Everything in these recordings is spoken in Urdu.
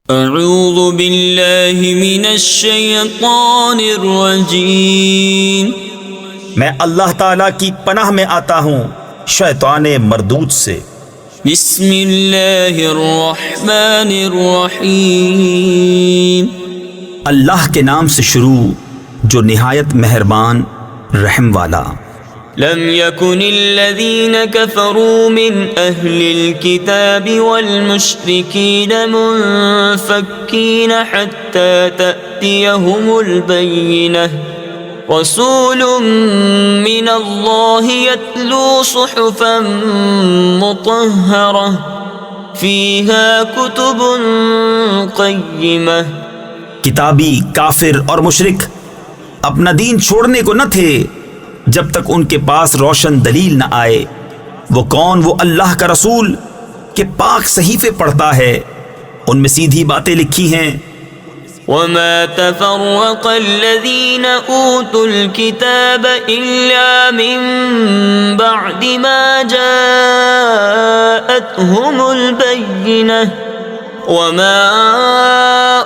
اعوذ باللہ من الشیطان الرجیم، میں اللہ تعالیٰ کی پناہ میں آتا ہوں شیطان مردود سے۔ بسم اللہ الرحمن الرحیم، اللہ کے نام سے شروع جو نہایت مہربان رحم والا۔ لم يكن الذين كفروا من أهل الكتاب والمشركين منفكين حتى تأتيهم البينة، رسول من الله يتلو صحفا مطهرة فيها كتب قيمة۔ کتابی کافر اور مشرک اپنا دین چھوڑنے کو نہ تھے جب تک ان کے پاس روشن دلیل نہ آئے۔ وہ کون؟ وہ اللہ کا رسول کہ پاک صحیفے پڑھتا ہے، ان میں سیدھی باتیں لکھی ہیں۔ وما تفرق الذين أوتوا الكتاب إلا من بعد ما جاءتهم البينة، وما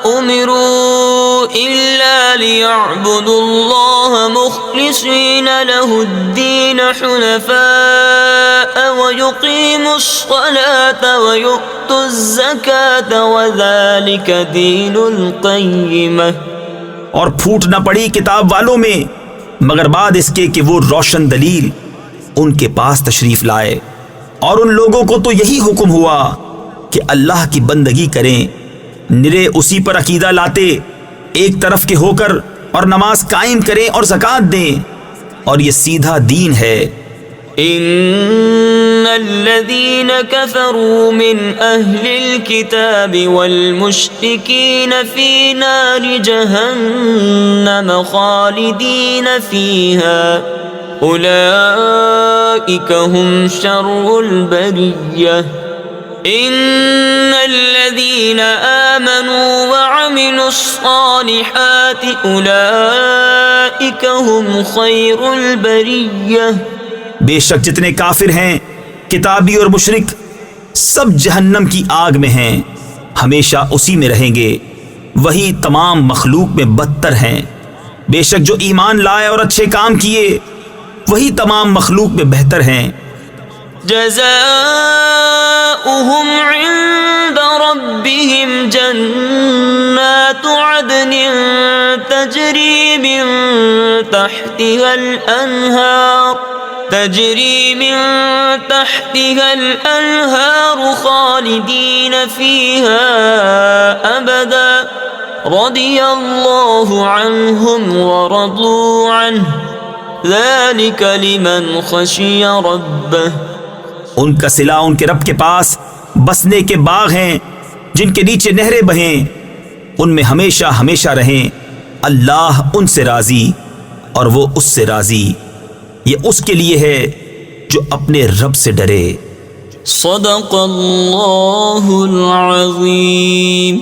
أمروا إلا ليعبدوا الله مخلصين له الدين حنفاء ويقيموا الصلاة ويؤتوا الزكاة وذلك دين القيمة۔ اور پھوٹ نہ پڑی کتاب والوں میں مگر بعد اس کے کہ وہ روشن دلیل ان کے پاس تشریف لائے، اور ان لوگوں کو تو یہی حکم ہوا کہ اللہ کی بندگی کریں، نرے اسی پر عقیدہ لاتے ایک طرف کے ہو کر، اور نماز قائم کریں اور زکوٰۃ دیں، اور یہ سیدھا دین ہے۔ ان الذين كفروا من اهل الكتاب والمشركين في نار جهنم خالدين فيها اولئك هم شر البرية۔ ان الذين آمنوا وعملوا الصالحات اولئك هم خير البرية۔ بے شک جتنے کافر ہیں کتابی اور مشرک سب جہنم کی آگ میں ہیں، ہمیشہ اسی میں رہیں گے، وہی تمام مخلوق میں بدتر ہیں۔ بے شک جو ایمان لائے اور اچھے کام کیے وہی تمام مخلوق میں بہتر ہیں۔ جزاؤهم عند ربهم جنات عدن تجري من تحتها الأنهار خالدين فيها أبدا، رضي الله عنهم ورضوا عنه، ذلك لمن خشي ربه۔ ان کا صلہ ان کے رب کے پاس بسنے کے باغ ہیں جن کے نیچے نہریں بہیں، ان میں ہمیشہ ہمیشہ رہیں، اللہ ان سے راضی اور وہ اس سے راضی۔ یہ اس کے لیے ہے جو اپنے رب سے ڈرے۔ صدق اللہ العظیم۔